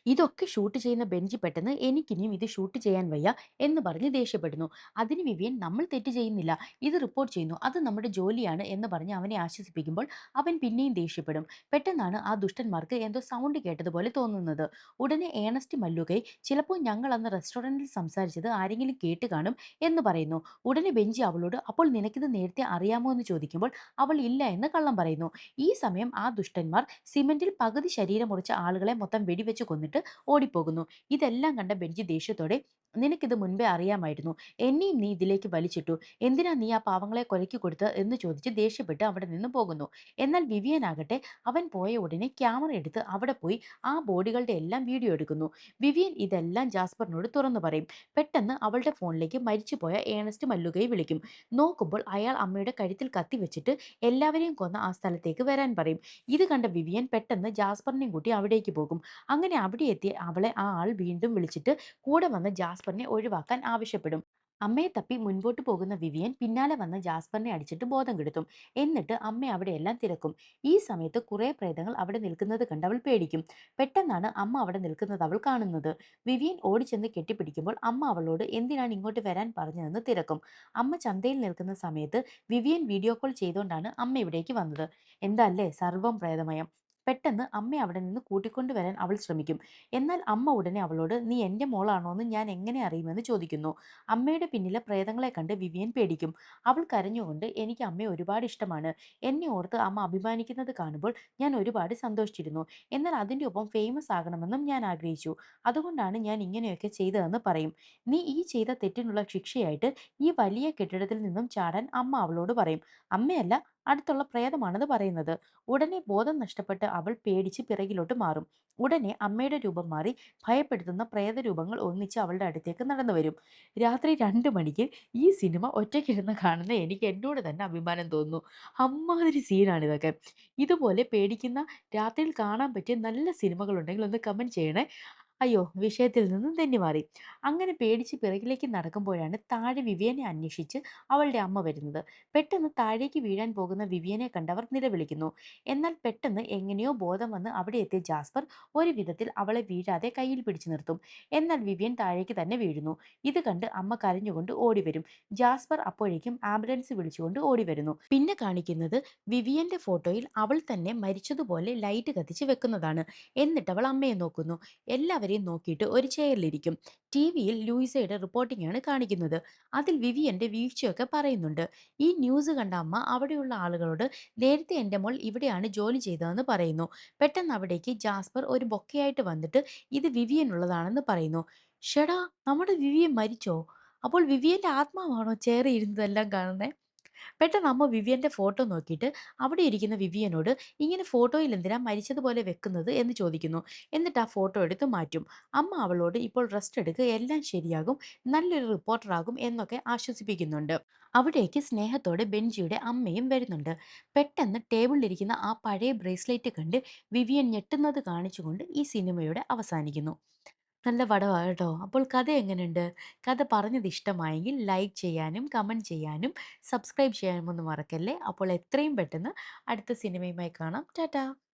ഇതൊക്കെ ഷൂട്ട് ചെയ്യുന്ന ബെഞ്ചി പെട്ടെന്ന് എനിക്കിനിയും ഇത് ഷൂട്ട് ചെയ്യാൻ വയ്യ എന്ന് പറഞ്ഞ് ദേഷ്യപ്പെടുന്നു. അതിന് വിവിയൻ നമ്മൾ തെറ്റ് ചെയ്യുന്നില്ല, ഇത് റിപ്പോർട്ട് ചെയ്യുന്നു, അത് നമ്മുടെ ജോലിയാണ് എന്ന് പറഞ്ഞ് അവനെ ആശ്വസിപ്പിക്കുമ്പോൾ അവൻ പിന്നെയും ദേഷ്യപ്പെടും. പെട്ടെന്നാണ് ആ ദുഷ്ടന്മാർക്ക് എന്തോ സൗണ്ട് കേട്ടതുപോലെ തോന്നുന്നത്. ഉടനെ ഏണസ്റ്റ് മല്ലുകൈ ചിലപ്പോൾ ഞങ്ങൾ അന്ന് റെസ്റ്റോറൻറ്റിൽ സംസാരിച്ചത് ആരെങ്കിലും കേട്ട് കാണും എന്ന് പറയുന്നു. ഉടനെ ബെഞ്ചി അവളോട് അപ്പോൾ നിനക്കിത് നേരത്തെ അറിയാമോ എന്ന് ചോദിക്കുമ്പോൾ അവൾ ഇല്ല എന്ന് കള്ളം പറയുന്നു. ഈ സമയം ആ ദുഷ്ടന്മാർ സിമന്റിൽ പകുതി ശരീരം മുറിച്ച ആളുകളെ മൊത്തം വെടിവെച്ച് കൊന്നിട്ട് ഓടിപ്പോകുന്നു. ഇതെല്ലാം കണ്ട ബെഞ്ചി ദേഷ്യത്തോടെ നിനക്കിത് മുൻപേ അറിയാമായിരുന്നു, എന്നെയും നീ ഇതിലേക്ക് വലിച്ചിട്ടു, എന്തിനാ നീ ആ പാവങ്ങളെ കൊലയ്ക്ക് കൊടുത്ത് എന്ന് ചോദിച്ച് ദേഷ്യപ്പെട്ട് അവിടെ നിന്ന് പോകുന്നു. എന്നാൽ വിവിയൻ ആകട്ടെ അവൻ പോയ ഉടനെ ക്യാമറ എടുത്ത് അവിടെ പോയി ആ ബോഡികളുടെ എല്ലാം വീഡിയോ എടുക്കുന്നു. വിവിയൻ ഇതെല്ലാം ജാസ്പറിനോട് തുറന്നു പറയും. പെട്ടെന്ന് അവളുടെ ഫോണിലേക്ക് മരിച്ചുപോയ ഏണസ്റ്റ് മല്ലുകയെ വിളിക്കും. നോക്കുമ്പോൾ അയാൾ അമ്മയുടെ കഴുത്തിൽ കത്തി വെച്ചിട്ട് എല്ലാവരെയും കൊന്ന ആ സ്ഥലത്തേക്ക് വരാൻ പറയും. ഇത് കണ്ട വിവിയൻ പെട്ടെന്ന് ജാസ്പറിനെയും കൂട്ടി അവിടേക്ക് പോകും. അങ്ങനെ അവിടെ എത്തി അവളെ ആ ആൾ വീണ്ടും വിളിച്ചിട്ട് കൂടെ വന്ന് ജാസ്പറിനെ ഒഴിവാക്കാൻ ആവശ്യപ്പെടും. അമ്മയെ തപ്പി മുൻപോട്ട് പോകുന്ന വിവിയൻ പിന്നാലെ വന്ന് ജാസ്പറിനെ അടിച്ചിട്ട് ബോധം കെടുത്തും. എന്നിട്ട് അമ്മ അവിടെയെല്ലാം തിരക്കും. ഈ സമയത്ത് കുറെ പ്രേതങ്ങൾ അവിടെ നിൽക്കുന്നത് കണ്ട് അവൾ പേടിക്കും. പെട്ടെന്നാണ് അമ്മ അവിടെ നിൽക്കുന്നത് അവൾ കാണുന്നത്. വിവിയൻ ഓടിച്ചെന്ന് കെട്ടിപ്പിടിക്കുമ്പോൾ അമ്മ അവളോട് എന്തിനാണ് ഇങ്ങോട്ട് വരാൻ പറഞ്ഞതെന്ന് തിരക്കും. അമ്മ ചന്തയിൽ നിൽക്കുന്ന സമയത്ത് വിവിയൻ വീഡിയോ കോൾ ചെയ്തുകൊണ്ടാണ് അമ്മ ഇവിടേക്ക് വന്നത്. എന്താ അല്ലേ സർവ്വം പ്രേതമയം. പെട്ടെന്ന് അമ്മയെ അവിടെ നിന്ന് കൂട്ടിക്കൊണ്ടുവരാൻ അവൾ ശ്രമിക്കും. എന്നാൽ അമ്മ ഉടനെ അവളോട് നീ എൻ്റെ മോളാണോ എന്ന് ഞാൻ എങ്ങനെ അറിയുമെന്ന് ചോദിക്കുന്നു. അമ്മയുടെ പിന്നിലെ പ്രേതങ്ങളെ കണ്ട് വിവിയൻ പേടിക്കും. അവൾ കരഞ്ഞുകൊണ്ട് എനിക്ക് അമ്മയെ ഒരുപാട് ഇഷ്ടമാണ്. എന്നെ ഓർത്ത് അമ്മ അഭിമാനിക്കുന്നത് കാണുമ്പോൾ ഞാൻ ഒരുപാട് സന്തോഷിച്ചിരുന്നു. എന്നാൽ അതിൻ്റെ ഒപ്പം ഫേമസ് ആകണമെന്നും ഞാൻ ആഗ്രഹിച്ചു. അതുകൊണ്ടാണ് ഞാൻ ഇങ്ങനെയൊക്കെ ചെയ്തതെന്ന് പറയും. നീ ഈ ചെയ്ത തെറ്റിനുള്ള ശിക്ഷയായിട്ട് ഈ വലിയ കെട്ടിടത്തിൽ നിന്നും ചാടാൻ അമ്മ അവളോട് പറയും. അമ്മയല്ല, അടുത്തുള്ള പ്രേതമാണെന്ന് പറയുന്നത്. ഉടനെ ബോധം നഷ്ടപ്പെട്ട് അവൾ പേടിച്ച് പിറകിലോട്ട് മാറും. ഉടനെ അമ്മയുടെ രൂപം മാറി ഭയപ്പെടുത്തുന്ന പ്രേതരൂപങ്ങൾ ഒന്നിച്ച് അവളുടെ അടുത്തേക്ക് നടന്നു വരും. രാത്രി 2 മണിക്ക് ഈ സിനിമ ഒറ്റയ്ക്കിരുന്ന് കാണുന്ന എനിക്ക് എന്നോട് തന്നെ അഭിമാനം തോന്നുന്നു. അമ്മാതിരി സീനാണിതൊക്കെ. ഇതുപോലെ പേടിക്കുന്ന രാത്രിയിൽ കാണാൻ പറ്റിയ നല്ല സിനിമകളുണ്ടെങ്കിൽ ഒന്ന് കമന്റ് ചെയ്യണേ. അയ്യോ! വിഷയത്തിൽ നിന്നും തെന്നി മാറി. അങ്ങനെ പേടിച്ച് പിറകിലേക്ക് നടക്കുമ്പോഴാണ് താഴെ വിവിയനെ അന്വേഷിച്ച് അവളുടെ അമ്മ വരുന്നത്. പെട്ടെന്ന് താഴേക്ക് വീഴാൻ പോകുന്ന വിവിയനെ കണ്ടവർ നിലവിളിക്കുന്നു. എന്നാൽ പെട്ടെന്ന് എങ്ങനെയോ ബോധം വന്ന് അവിടെ എത്തിയ ജാസ്പർ ഒരു വിധത്തിൽ അവളെ വീഴാതെ കയ്യിൽ പിടിച്ചു നിർത്തും. എന്നാൽ വിവിയൻ താഴേക്ക് തന്നെ വീഴുന്നു. ഇത് കണ്ട് അമ്മ കരഞ്ഞുകൊണ്ട് ഓടിവരും. ജാസ്പർ അപ്പോഴേക്കും ആംബുലൻസ് വിളിച്ചുകൊണ്ട് ഓടിവരുന്നു. പിന്നെ കാണിക്കുന്നത് വിവിയന്റെ ഫോട്ടോയിൽ അവൾ തന്നെ മരിച്ചതുപോലെ ലൈറ്റ് കത്തിച്ച് വെക്കുന്നതാണ്. എന്നിട്ട് അവൾ അമ്മയെ നോക്കുന്നു. എല്ലാവരെയും നോക്കിയിട്ട് ഒരു ചെയറിലിരിക്കും. ടിവിയിൽ ലൂയിസയുടെ റിപ്പോർട്ടിംഗ് ആണ് കാണിക്കുന്നത്. അതിൽ വിവിയന്റെ വീഴ്ചയൊക്കെ പറയുന്നുണ്ട്. ഈ ന്യൂസ് കണ്ട അമ്മ അവിടെയുള്ള ആളുകളോട് നേരത്തെ എൻ്റെ മോൾ ഇവിടെയാണ് ജോലി ചെയ്തതെന്ന് പറയുന്നു. പെട്ടെന്ന് അവിടേക്ക് ജാസ്പർ ഒരു ബൊക്കെയായിട്ട് വന്നിട്ട് ഇത് വിവിയനുള്ളതാണെന്ന് പറയുന്നു. ഷെടാ, നമ്മുടെ വിവിയൻ മരിച്ചോ? അപ്പോൾ വിവിയന്റെ ആത്മാവാണോ ചെയറിൽ ഇരുന്നതെല്ലാം കാണുന്നത്? പെട്ടെന്ന് അമ്മ വിവിയന്റെ ഫോട്ടോ നോക്കിയിട്ട് അവിടെ ഇരിക്കുന്ന വിവിയനോട് ഇങ്ങനെ ഫോട്ടോയിൽ എന്തിനാ മരിച്ചതുപോലെ വെക്കുന്നത് എന്ന് ചോദിക്കുന്നു. എന്നിട്ട് ആ ഫോട്ടോ എടുത്ത് മാറ്റും. അമ്മ അവളോട് ഇപ്പോൾ റെസ്റ്റ് എടുക്കുക, എല്ലാം ശരിയാകും, നല്ലൊരു റിപ്പോർട്ടർ ആകും എന്നൊക്കെ ആശ്വസിപ്പിക്കുന്നുണ്ട്. അവിടേക്ക് സ്നേഹത്തോടെ ബെഞ്ചിയുടെ അമ്മയും വരുന്നുണ്ട്. പെട്ടെന്ന് ടേബിളിലിരിക്കുന്ന ആ പഴയ ബ്രേസ്ലെറ്റ് കണ്ട് വിവിയൻ ഞെട്ടുന്നത് കാണിച്ചുകൊണ്ട് ഈ സിനിമയുടെ അവസാനിക്കുന്നു. നല്ല പടവാ കേട്ടോ. അപ്പോൾ കഥ എങ്ങനെയുണ്ട്? കഥ പറഞ്ഞത് ഇഷ്ടമായെങ്കിൽ ലൈക്ക് ചെയ്യാനും, കമന്റ് ചെയ്യാനും, സബ്സ്ക്രൈബ് ചെയ്യാനും ഒന്നും മറക്കല്ലേ. അപ്പോൾ എത്രയും പെട്ടെന്ന് അടുത്ത സിനിമയുമായി കാണാം. ടാറ്റാ.